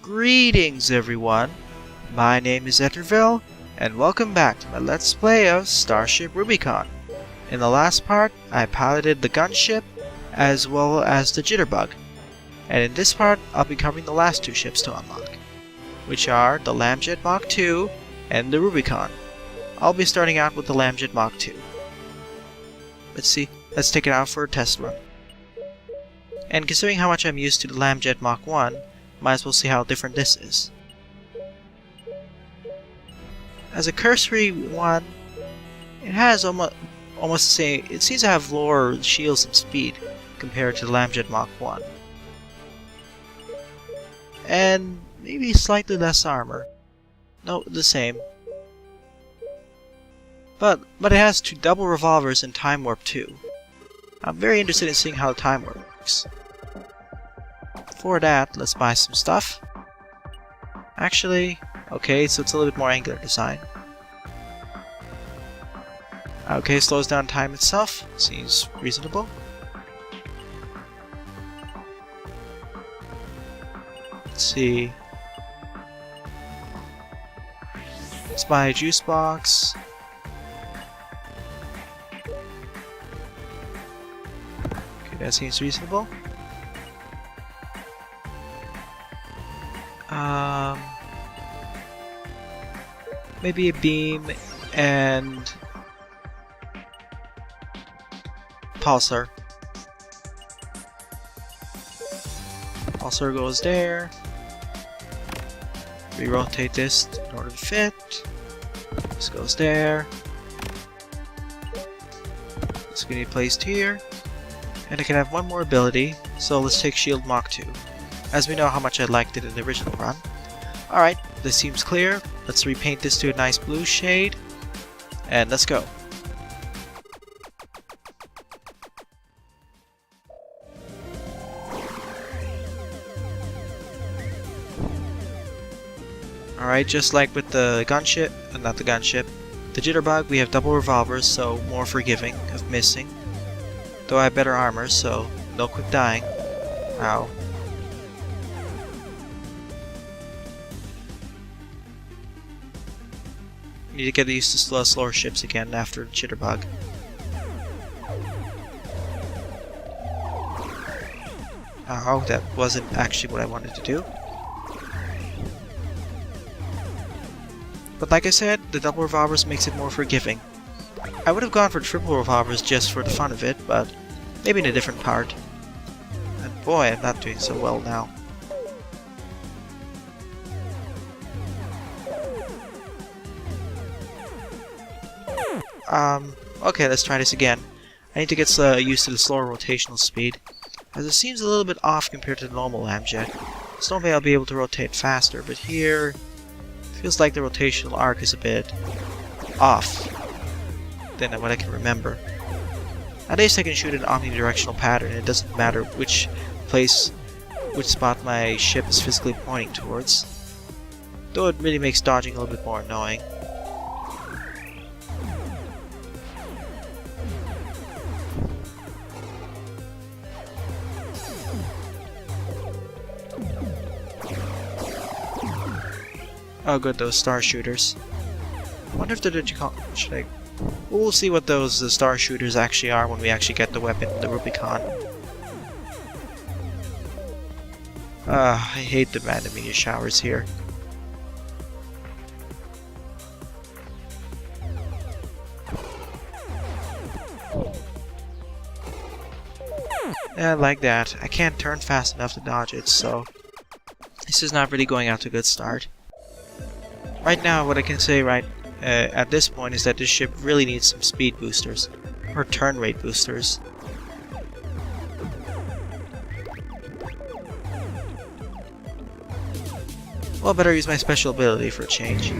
Greetings everyone, my name is Etterville, and welcome back to my Let's Play of Starship Rubicon. In the last part, I piloted the gunship as well as the jitterbug, and in this part, I'll be covering the last two ships to unlock, which are the Lamjet MK II and the Rubicon. I'll be starting out with the Lamjet MK II. Let's take it out for a test run. And considering how much I'm used to the Lamjet MK I, might as well see how different this is. As a cursory one, it has almost the same. It seems to have lower shields and speed compared to the Lamjet MK I, and maybe slightly less armor. No, the same. But it has two double revolvers and Timewarp too. I'm very interested in seeing how Timewarp works. For that, let's buy some stuff. Actually, okay, so it's a little bit more angular design. Okay, slows down time itself. Seems reasonable. Let's see. Let's buy a juice box. Okay, that seems reasonable. Maybe a beam and pulsar. Pulsar goes there. We rotate this in order to fit. This goes there. This can be placed here. And I can have one more ability, so let's take Shield MK II, as we know how much I liked it in the original run. Alright, this seems clear. Let's repaint this to a nice blue shade, and let's go. Alright, just like with the gunship, not the gunship, the jitterbug, we have double revolvers, so more forgiving of missing. Though I have better armor, so no quick dying. Ow. Need to get used to slower ships again after jitterbug. Oh, that wasn't actually what I wanted to do. But like I said, the double revolvers makes it more forgiving. I would have gone for triple revolvers just for the fun of it, but maybe in a different part. And boy, I'm not doing so well now. Okay, let's try this again. I need to get used to the slower rotational speed, as it seems a little bit off compared to the normal Lamjet. So normally I'll be able to rotate faster, but here it feels like the rotational arc is a bit off than what I can remember. At least I can shoot an omnidirectional pattern, and it doesn't matter which spot my ship is physically pointing towards. Though it really makes dodging a little bit more annoying. Oh good, those star shooters. I wonder if they're should I... We'll see what those star shooters actually are when we actually get the weapon, the Rubicon. I hate the random meteor showers here. Yeah, like that. I can't turn fast enough to dodge it, so this is not really going out to a good start. Right now, what I can say at this point is that this ship really needs some speed boosters, or turn rate boosters. Well, better use my special ability for a change.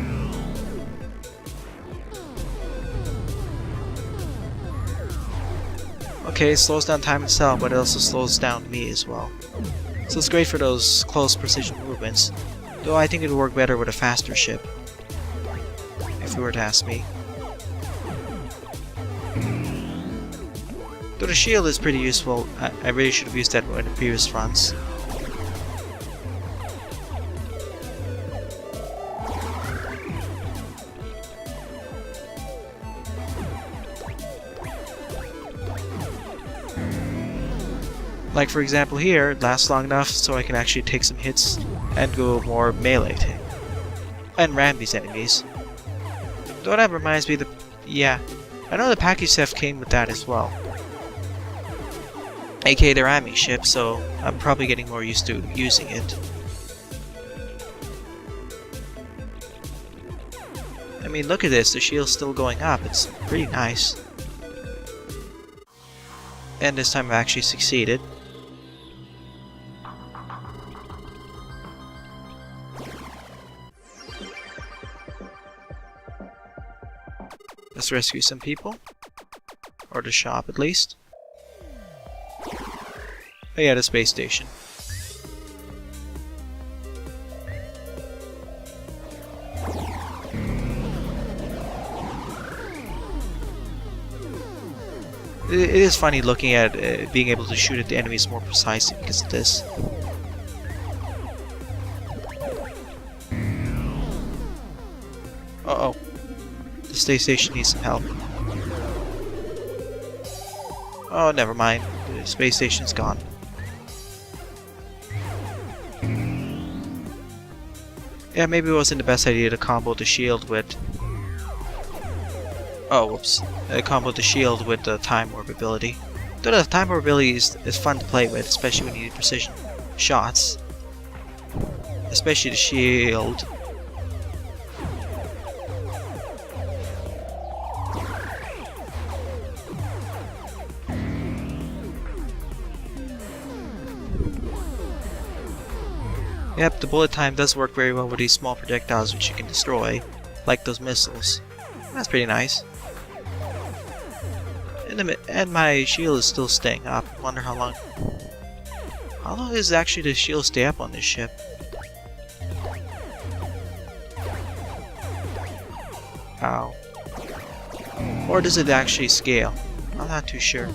Okay, it slows down time itself, but it also slows down me as well. So it's great for those close precision movements, though I think it would work better with a faster ship, if you were to ask me. Though the shield is pretty useful, I really should have used that in the previous runs. Like for example here, it lasts long enough so I can actually take some hits and go more melee and ram these enemies. Though that reminds me that, yeah, I know the package theft came with that as well. aka the ramming ship, so I'm probably getting more used to using it. I mean, look at this, the shield's still going up, it's pretty nice. And this time I've actually succeeded. Let's rescue some people. Or the shop, at least. Oh yeah, the space station. It is funny looking at being able to shoot at the enemies more precisely because of this. Uh-oh. The space station needs some help. Oh, never mind. The space station's gone. Yeah, maybe it wasn't the best idea to combo the shield with... Oh, whoops. Combo the shield with the Timewarp ability. Though the Timewarp ability is fun to play with, especially when you need precision shots. Especially the shield. Yep, the bullet time does work very well with these small projectiles which you can destroy, like those missiles. That's pretty nice. And my shield is still staying up. Wonder how long. How long does actually the shield stay up on this ship? Ow. Or does it actually scale? I'm not too sure.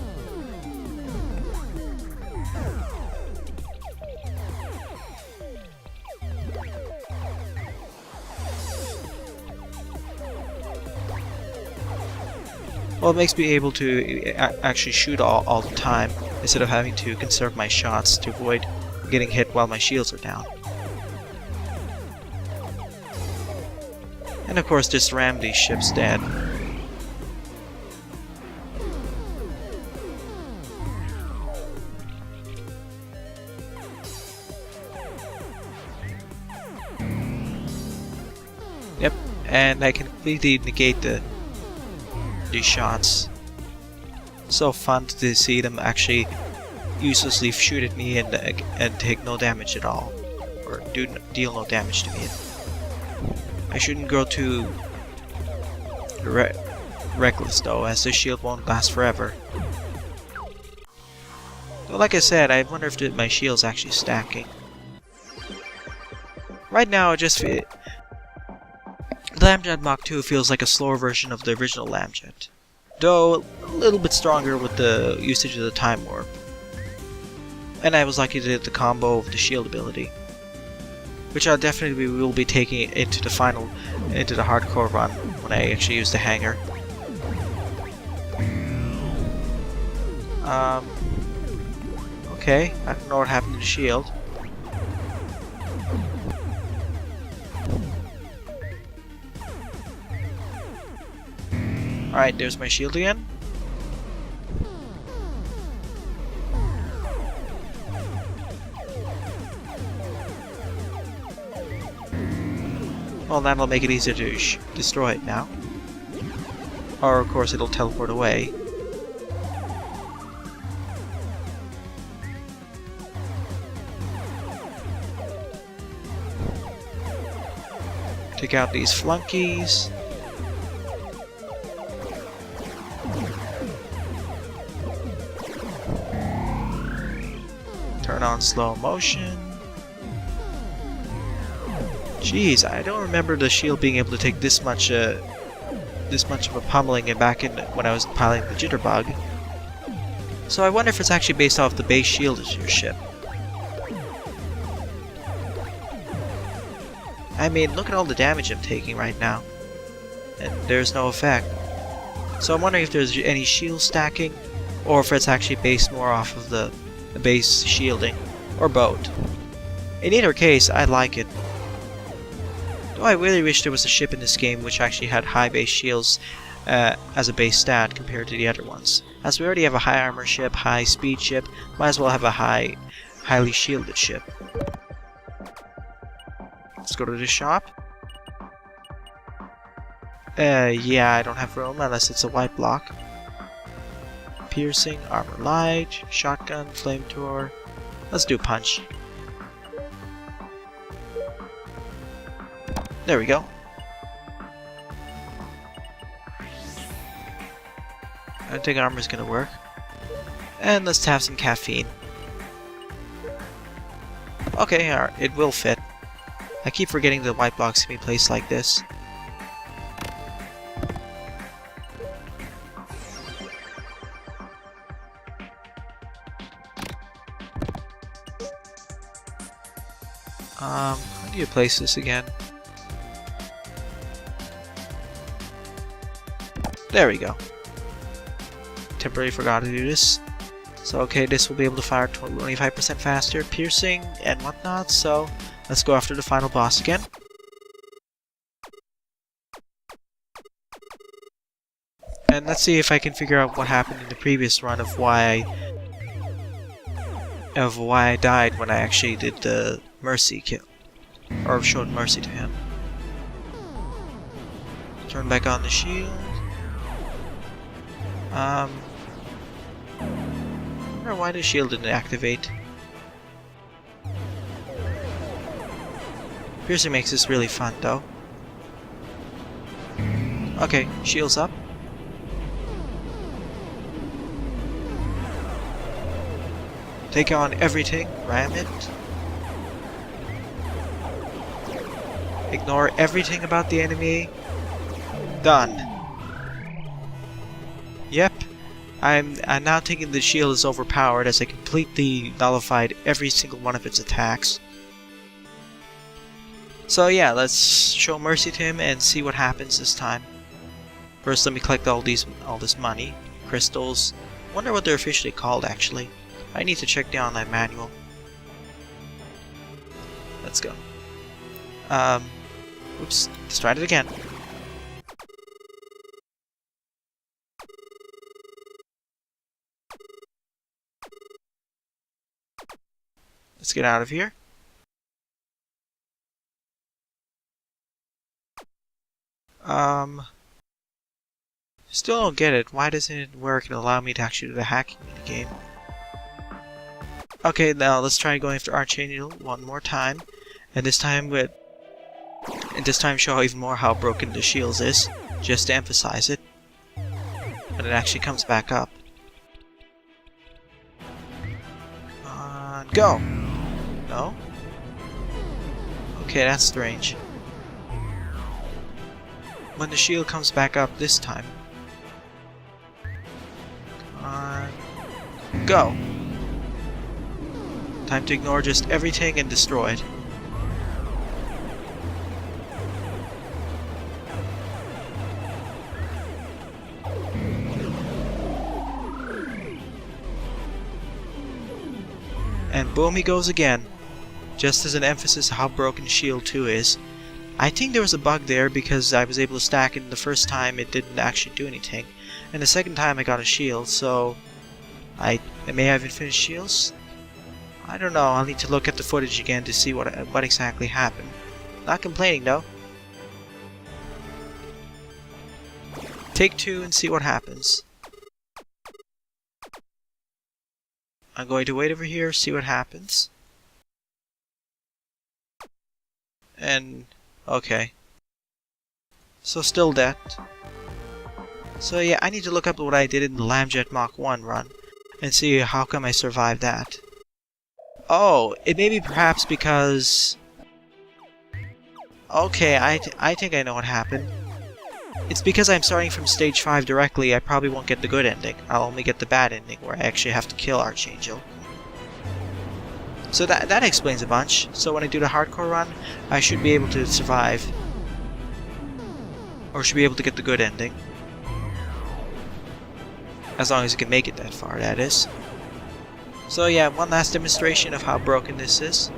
Well, it makes me able to actually shoot all the time, instead of having to conserve my shots to avoid getting hit while my shields are down. And of course, just ram these ships dead. Yep, and I can completely negate these shots. So fun to see them actually uselessly shoot at me and take no damage at all, or deal no damage to me. I shouldn't grow too reckless though, as this shield won't last forever. Though, like I said, I wonder if my shield's actually stacking. Right now, the Lamjet MK II feels like a slower version of the original Lamjet, though a little bit stronger with the usage of the Timewarp. And I was lucky to get the combo of the shield ability, which I definitely will be taking into the hardcore run when I actually use the hangar. Okay, I don't know what happened to the shield. Alright, there's my shield again. Well, that'll make it easier to destroy it now. Or, of course, it'll teleport away. Take out these flunkies. Turn on slow motion. Jeez, I don't remember the shield being able to take this much of a pummeling back in when I was piloting the jitterbug. So I wonder if it's actually based off the base shield of your ship. I mean, look at all the damage I'm taking right now, and there's no effect. So I'm wondering if there's any shield stacking, or if it's actually based more off of the a base shielding, or both. In either case, I like it. Though I really wish there was a ship in this game which actually had high base shields as a base stat compared to the other ones. As we already have a high armor ship, high speed ship, might as well have a highly shielded ship. Let's go to the shop. Yeah, I don't have room unless it's a white block. Piercing, armor light, shotgun, flamethrower. Let's do punch. There we go. I don't think armor's gonna work. And let's have some caffeine. Okay, it will fit. I keep forgetting the white blocks can be placed like this. How do you place this again? There we go. Temporarily forgot to do this. So okay, this will be able to fire 25% faster, piercing and whatnot, so let's go after the final boss again. And let's see if I can figure out what happened in the previous run of why I died when I actually did the mercy kill. Or showed mercy to him. Turn back on the shield. I wonder why the shield didn't activate. Piercing makes this really fun though. Okay, shield's up. Take on everything, ram it. Ignore everything about the enemy. Done. Yep. I'm now thinking the shield is overpowered as I completely nullified every single one of its attacks. So yeah, let's show mercy to him and see what happens this time. First, let me collect all this money, crystals. Wonder what they're officially called actually. I need to check the online manual. Let's go. Oops, let's try it again. Let's get out of here. Still don't get it. Why doesn't it work and allow me to actually do the hacking in the game? Okay, now let's try going after Archangel one more time, and this time show even more how broken the shields is, just to emphasize it. But it actually comes back up. Go! No? Okay, that's strange. When the shield comes back up this time. Come on. Go! Time to ignore just everything and destroy it. And boom he goes again. Just as an emphasis how broken Shield 2 is. I think there was a bug there because I was able to stack it the first time it didn't actually do anything. And the second time I got a shield, so I may have infinite shields? I don't know, I'll need to look at the footage again to see what exactly happened. Not complaining though. Take two and see what happens. I'm going to wait over here, see what happens. And okay. So still dead. So yeah, I need to look up what I did in the Lamjet MK II run and see how come I survived that. Oh, it may be perhaps because... Okay, I think I know what happened. It's because I'm starting from stage 5 directly, I probably won't get the good ending. I'll only get the bad ending, where I actually have to kill Archangel. So that explains a bunch. So when I do the hardcore run, I should be able to survive. Or should be able to get the good ending. As long as I can make it that far, that is. So yeah, one last demonstration of how broken this is.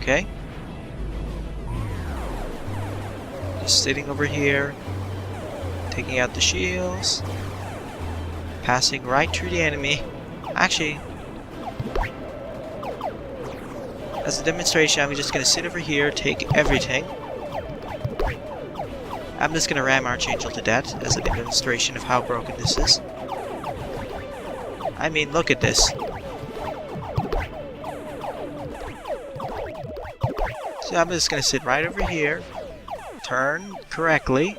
Okay. Just sitting over here, taking out the shields, passing right through the enemy. Actually, as a demonstration, I'm just gonna sit over here, take everything. I'm just gonna ram Archangel to death as a demonstration of how broken this is. I mean, look at this. So I'm just gonna sit right over here, turn correctly.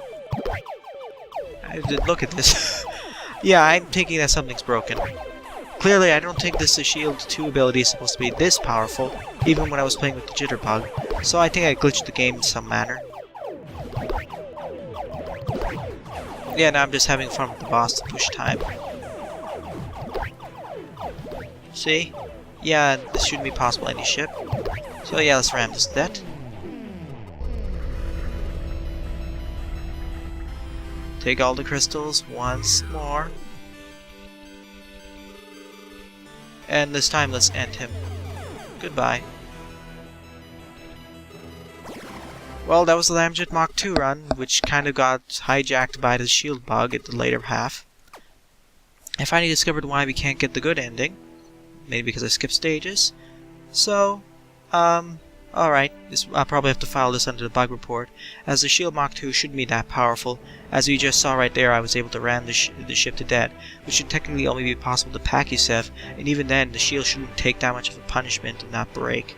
Look at this. Yeah, I'm thinking that something's broken. Clearly, I don't think this Shield 2 ability is supposed to be this powerful, even when I was playing with the Jitterbug, so I think I glitched the game in some manner. Yeah, now I'm just having fun with the boss to push time. See? Yeah, this shouldn't be possible any ship. So yeah, let's ram this to death. Take all the crystals once more. And this time, let's end him. Goodbye. Well, that was the Lamjet MK II run, which kind of got hijacked by the shield bug at the later half. I finally discovered why we can't get the good ending. Maybe because I skipped stages. So, alright. I'll probably have to file this under the bug report, as the shield MK II shouldn't be that powerful. As we just saw right there, I was able to ram the ship to death, which should technically only be possible to Pakisev, and even then, the shield shouldn't take that much of a punishment and not break.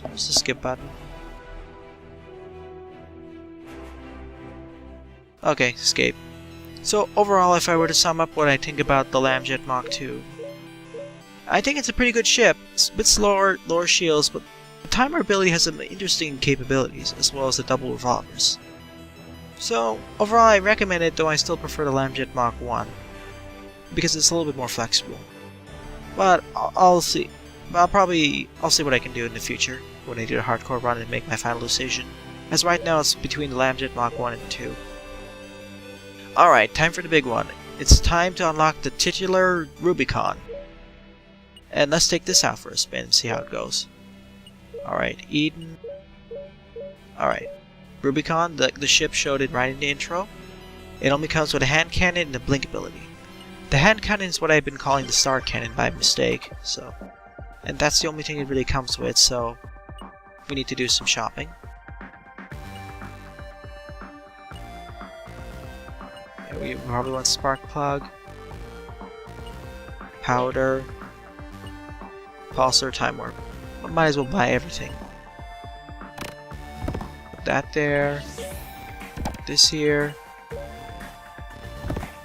What's the skip button? Okay, escape. So overall, if I were to sum up what I think about the Lamjet MK II, I think it's a pretty good ship. It's a bit slower, lower shields, but the Timewarp ability has some interesting capabilities, as well as the double revolvers. So overall, I recommend it, though I still prefer the Lamjet MK I, because it's a little bit more flexible. But I'll see. I'll see what I can do in the future when I do a hardcore run and make my final decision. As right now, it's between the Lamjet MK I and 2. Alright, time for the big one. It's time to unlock the titular Rubicon. And let's take this out for a spin and see how it goes. Alright, Eden. Alright. Rubicon, the ship showed it right in the intro. It only comes with a Handcannon and a blink ability. The Handcannon is what I've been calling the Star Cannon by mistake, so... And that's the only thing it really comes with, so... We need to do some shopping. We probably want spark plug, powder, pulsar, Timewarp. Might as well buy everything. Put that there, this here,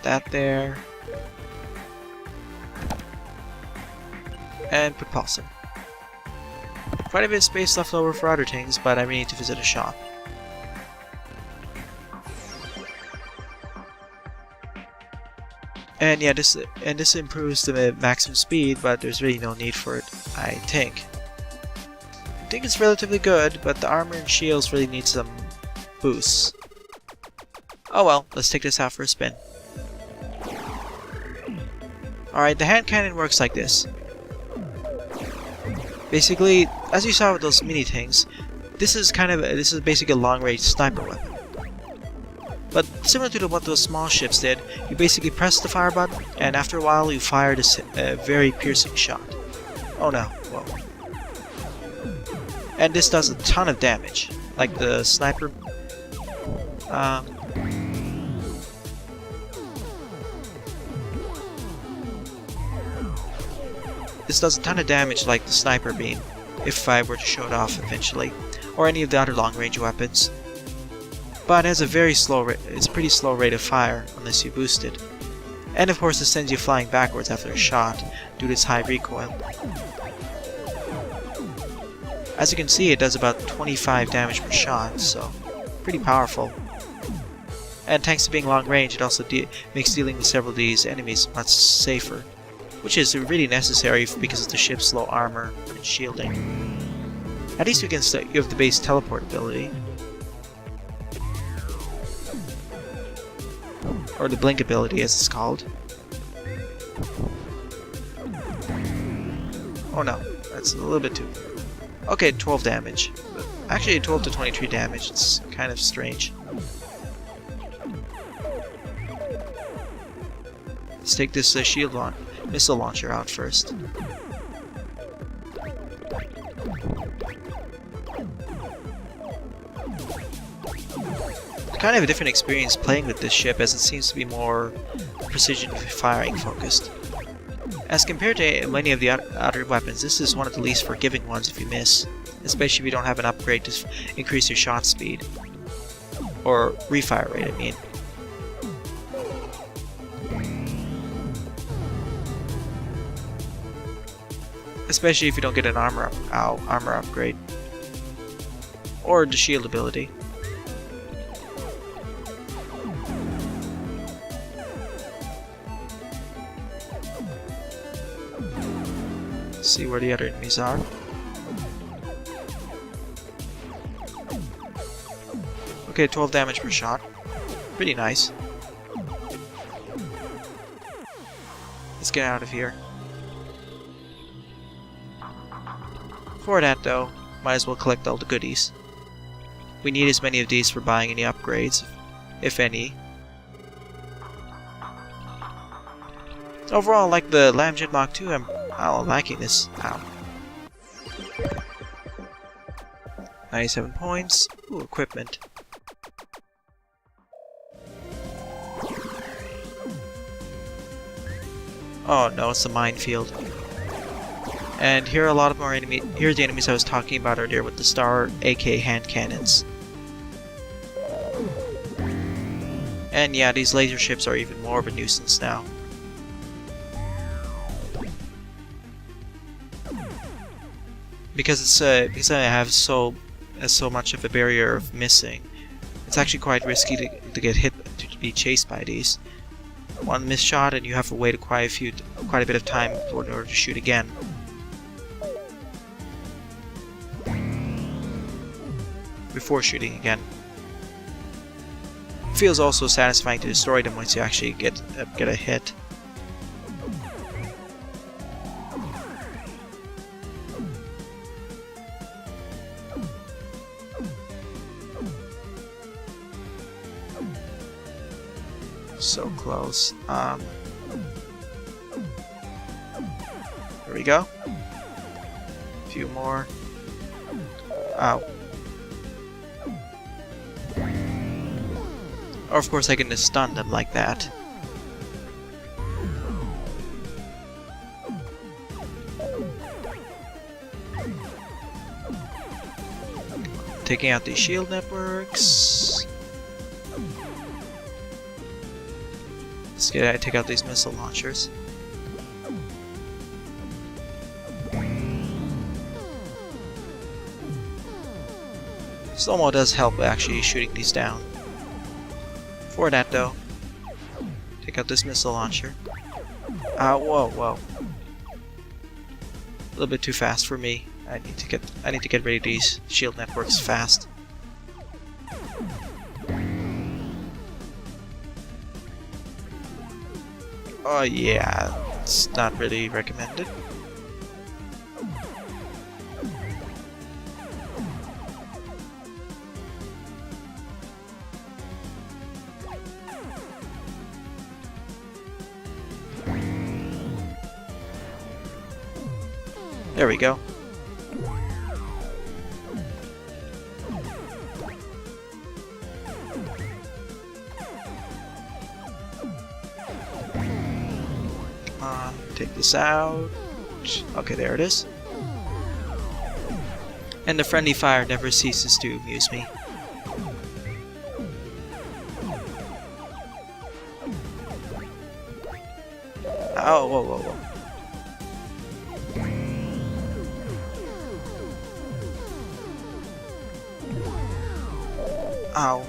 that there, and put pulsar. Quite a bit of space left over for other things, but I really need to visit a shop. And yeah, this improves the maximum speed, but there's really no need for it, I think. I think it's relatively good, but the armor and shields really need some boosts. Oh well, let's take this out for a spin. Alright, the Handcannon works like this. Basically, as you saw with those mini things, this is basically a long-range sniper weapon. But similar to what those small ships did, you basically press the fire button, and after a while you fire this very piercing shot. Oh no, whoa. And this does a ton of damage, like the sniper... This does a ton of damage like the sniper beam, if I were to show it off eventually, or any of the other long-range weapons. But it has a very slow it's a pretty slow rate of fire unless you boost it. And of course it sends you flying backwards after a shot due to its high recoil. As you can see, it does about 25 damage per shot, so pretty powerful. And thanks to being long range, it also makes dealing with several of these enemies much safer, which is really necessary because of the ship's low armor and shielding. At least you have the base teleport ability. or the blink ability as it's called. Oh no, that's a little bit too... Okay, 12 damage. But actually 12 to 23 damage, it's kind of strange. Let's take this missile launcher out first. Kind of a different experience playing with this ship, as it seems to be more precision firing focused. As compared to many of the other weapons, this is one of the least forgiving ones if you miss, especially if you don't have an upgrade to increase your shot speed. Or refire rate, I mean. Especially if you don't get an armor upgrade. Or the shield ability. See where the other enemies are. Okay, 12 damage per shot. Pretty nice. Let's get out of here. For that though, might as well collect all the goodies. We need as many of these for buying any upgrades, if any. Overall, like the Lamjet MK II, I'm liking this. Ow. 97 points. Ooh, equipment. Oh no, it's a minefield. And here are a lot of more enemies. Here are the enemies I was talking about earlier with the Star AK Handcannons. And yeah, these laser ships are even more of a nuisance now. Because I have so much of a barrier of missing, it's actually quite risky to get hit, to be chased by these. One missed shot and you have to wait quite a bit of time in order to shoot again. Before shooting again. It feels also satisfying to destroy them once you actually get a hit. So close. There we go. A few more. Ow. Or of course I can just stun them like that. Taking out these shield networks. Let's take out these missile launchers. Slow-mo does help actually shooting these down. For that though, take out this missile launcher. Whoa, whoa. A little bit too fast for me. I need to get rid of these shield networks fast. Oh yeah, it's not really recommended. There we go. Take this out. Okay, there it is. And the friendly fire never ceases to amuse me. Oh, whoa, whoa, whoa. Ow.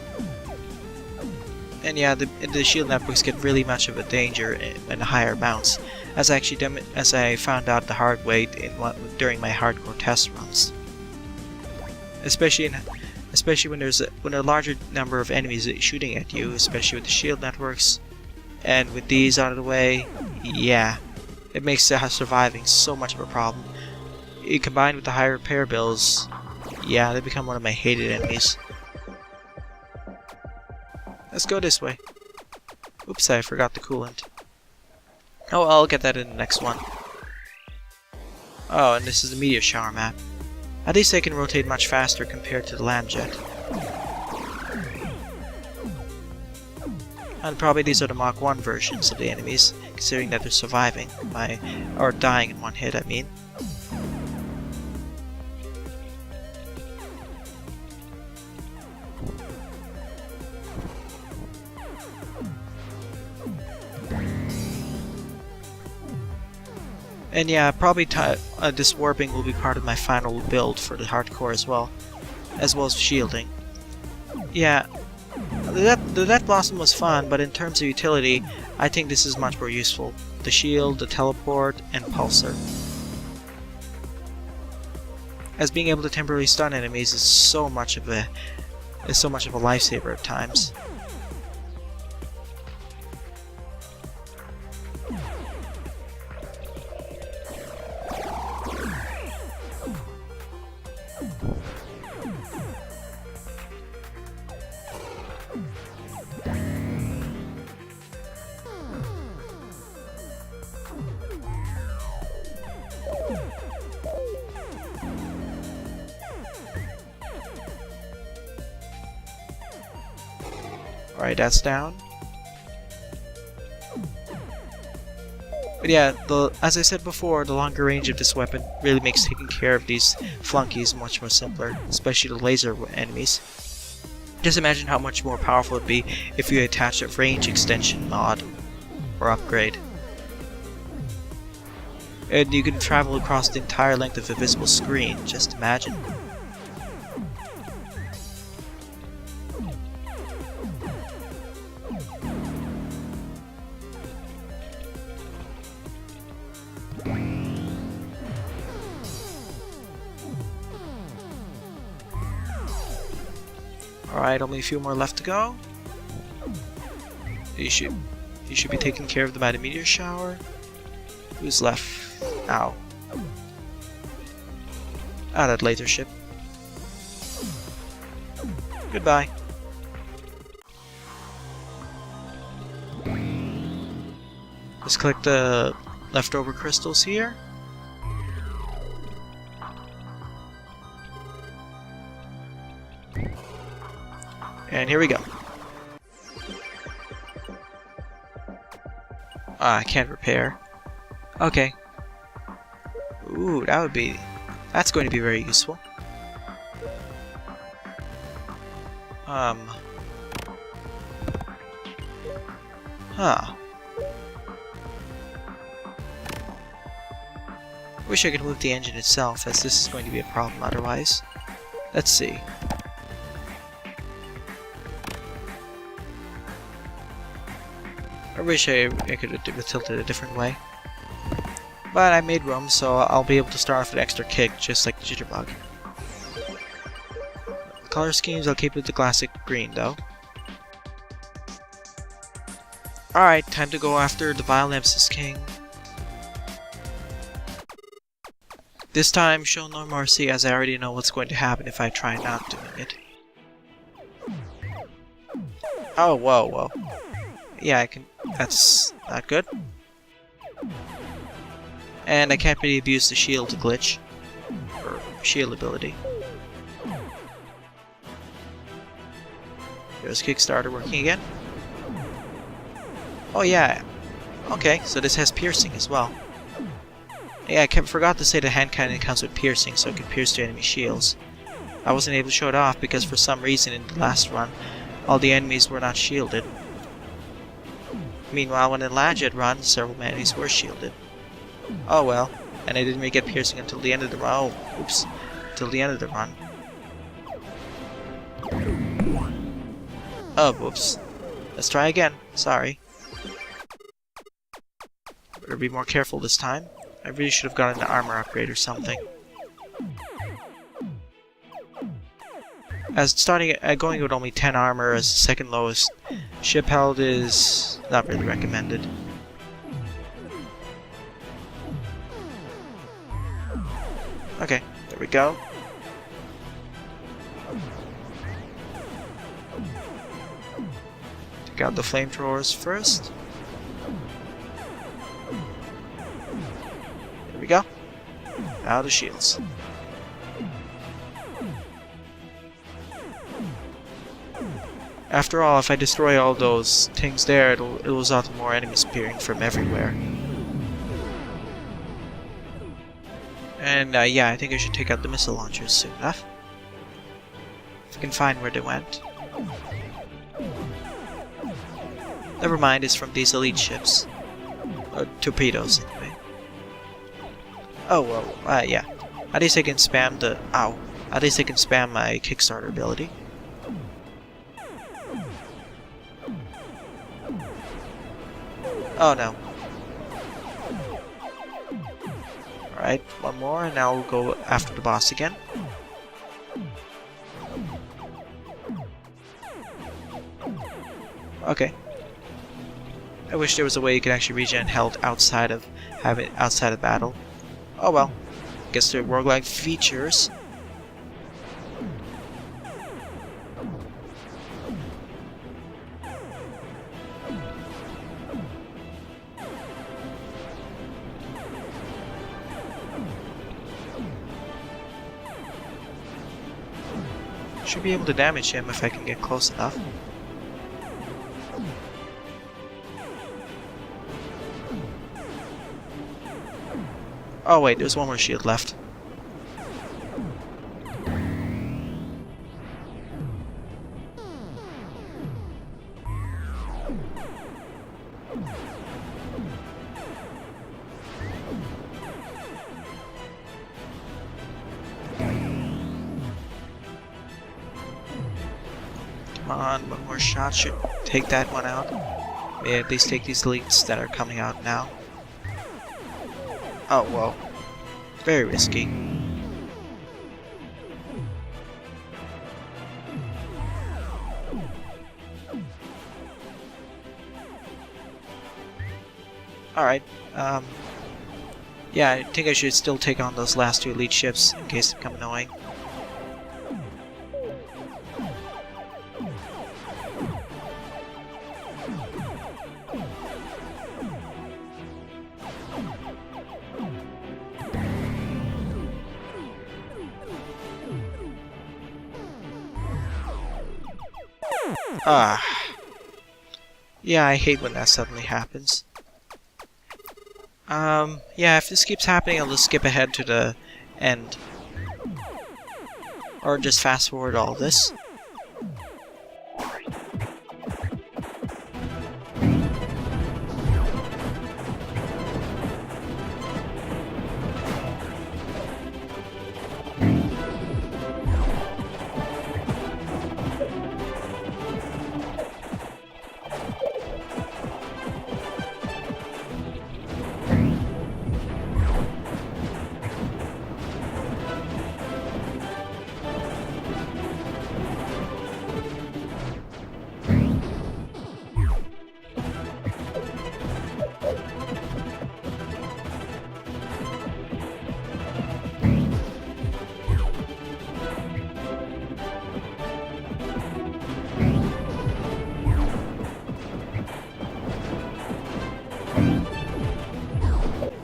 And yeah, the shield networks get really much of a danger in a higher bounce, as I found out the hard way during my hardcore test runs. Especially when there are a larger number of enemies shooting at you, especially with the shield networks, And with these out of the way, yeah, it makes surviving so much of a problem. Combined with the higher repair bills, yeah, they become one of my hated enemies. Let's go this way. Oops, I forgot the coolant. Oh, I'll get that in the next one. Oh, and this is the meteor shower map. At least they can rotate much faster compared to the Lamjet. And probably these are the Mach 1 versions of the enemies, considering that they're surviving or dying in one hit, I mean. And yeah, probably this warping will be part of my final build for the hardcore as well as shielding. Yeah, the Death Blossom was fun, but in terms of utility, I think this is much more useful. The shield, the teleport, and pulsar. As being able to temporarily stun enemies is so much of a lifesaver at times. Alright, that's down. But yeah, as I said before, the longer range of this weapon really makes taking care of these flunkies much more simpler, especially the laser enemies. Just imagine how much more powerful it would be if you attached a range extension mod or upgrade. And you can travel across the entire length of a visible screen, just imagine. Alright, only a few more left to go. You should be taking care of them by the meteor shower. Who's left? Ow. Ah, that laser ship. Goodbye. Let's collect the leftover crystals here. And here we go. Ah, I can't repair. Okay. Ooh, that's going to be very useful. Huh. Wish I could move the engine itself, as this is going to be a problem otherwise. Let's see. I wish I could have tilted a different way. But I made room, so I'll be able to start off with an extra kick, just like the Jitterbug. Color schemes, I'll keep it the classic green, though. Alright, time to go after the Vile Nemesis King. This time, show no mercy, as I already know what's going to happen if I try not doing it. Oh, whoa, whoa. Yeah, I can... That's not good. And I can't really abuse the shield glitch. Or shield ability. There's Kickstarter working again. Oh yeah. Okay, so this has piercing as well. Yeah, I forgot to say the Handcannon comes with piercing, so it can pierce to enemy shields. I wasn't able to show it off because for some reason in the last run, all the enemies were not shielded. Meanwhile, when the Lamjet run, several enemies were shielded. Oh well, and I didn't really get piercing until the end of the run. Oh, oops. Until the end of the run. Oh, whoops. Let's try again. Sorry. Better be more careful this time. I really should have gotten an armor upgrade or something. As going with only 10 armor as the second lowest, ship held is Not really recommended. Okay, there we go. Take out the flamethrowers first. There we go. Now the shields. After all, if I destroy all those things there, it'll result in more enemies appearing from everywhere. And yeah, I think I should take out the missile launchers soon enough. If I can find where they went. Never mind, it's from these elite ships. Torpedoes, anyway. Oh, well, yeah. At least I can spam the... Ow. At least I can spam my Kickstarter ability. Oh, no. Alright, one more, and now we'll go after the boss again. Okay. I wish there was a way you could actually regen health outside of battle. Oh well. Guess they're roguelike features. Should be able to damage him if I can get close enough. Oh wait, there's one more shield left. Come on, one more shot should take that one out. May at least take these elites that are coming out now. Oh, well. Very risky. Alright, yeah, I think I should still take on those last two elite ships in case they become annoying. Yeah, I hate when that suddenly happens. Yeah, if this keeps happening, I'll just skip ahead to the end. Or just fast forward all this.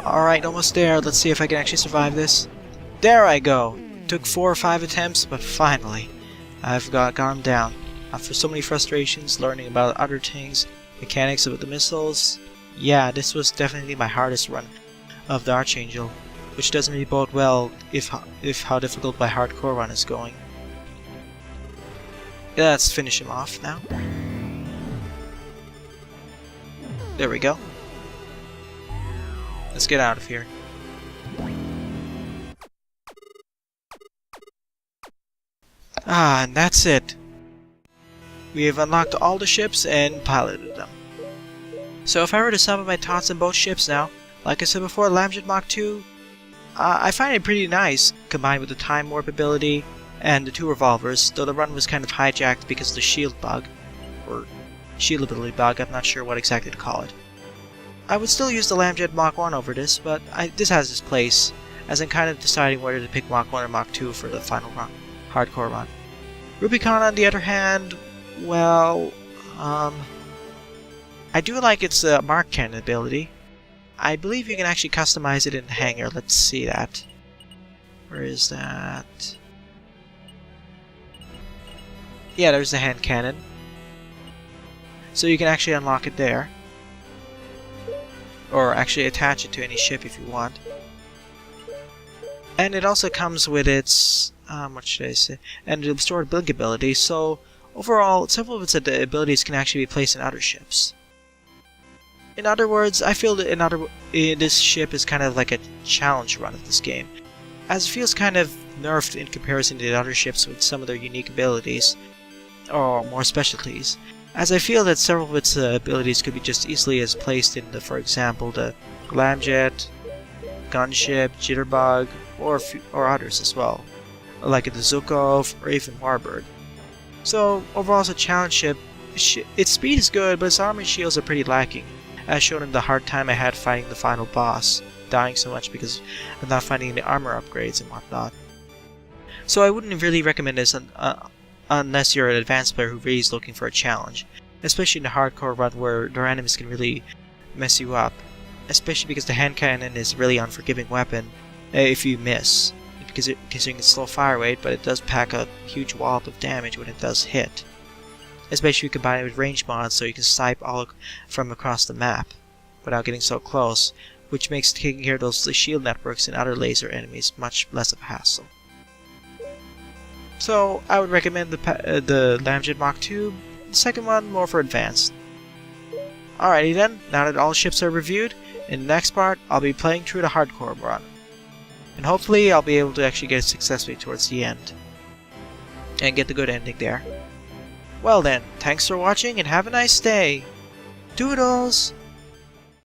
Alright, almost there. Let's see if I can actually survive this. There I go! Took 4 or 5 attempts, but finally, I've gone down. After so many frustrations, learning about other things, mechanics of the missiles, yeah, this was definitely my hardest run of the Archangel, which doesn't really bode well if how difficult my hardcore run is going. Yeah, let's finish him off now. There we go. Let's get out of here. And that's it. We have unlocked all the ships and piloted them. So if I were to sum up my thoughts on both ships now, like I said before, Lamjet MK II, I find it pretty nice, combined with the Timewarp ability and the 2 revolvers, though the run was kind of hijacked because of the shield bug. Or shield ability bug, I'm not sure what exactly to call it. I would still use the Lamjet Mach 1 over this, but this has its place, as I'm kind of deciding whether to pick Mach 1 or Mach 2 for the final hardcore run. Rubicon, on the other hand, well, I do like its Mark Cannon ability. I believe you can actually customize it in the hangar. Let's see that. Where is that? Yeah, there's the Handcannon. So you can actually unlock it there. Or actually attach it to any ship if you want. And it also comes with its, what should I say, and the restored blink ability, so overall, several of its abilities can actually be placed in other ships. In other words, I feel that this ship is kind of like a challenge run of this game, as it feels kind of nerfed in comparison to the other ships with some of their unique abilities, or more specialties, as I feel that several of its abilities could be just easily as placed in, for example, the Lamjet, Gunship, Jitterbug, or others as well, like the Zukov or even Warbird. So overall, as a challenge ship, its speed is good, but its armor and shields are pretty lacking, as shown in the hard time I had fighting the final boss, dying so much because of not finding the armor upgrades and whatnot. So I wouldn't really recommend this unless you're an advanced player who really is looking for a challenge, especially in the hardcore run where their enemies can really mess you up, especially because the Handcannon is a really unforgiving weapon if you miss, considering its slow fire rate, but it does pack a huge wallop of damage when it does hit. Especially if you combine it with range mods so you can snipe all from across the map without getting so close, which makes taking care of those shield networks and other laser enemies much less of a hassle. So I would recommend the Lamjet Mach II, the second one more for advanced. Alrighty then, now that all ships are reviewed, in the next part I'll be playing through the hardcore run. And hopefully I'll be able to actually get it successfully towards the end. And get the good ending there. Well then, thanks for watching and have a nice day! Doodles!